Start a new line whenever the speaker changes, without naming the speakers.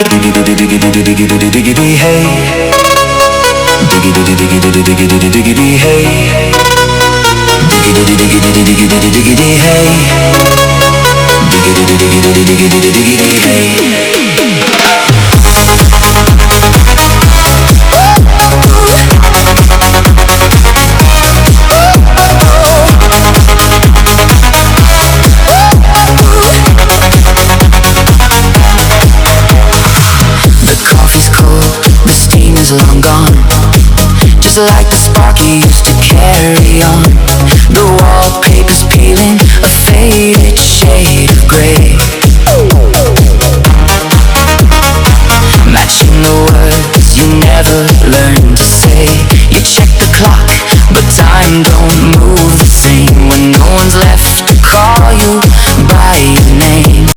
Diggity hey, diggity hey, diggity hey, diggity hey.
Long gone, just like the spark you used to carry on. The wallpaper's peeling a faded shade of grey.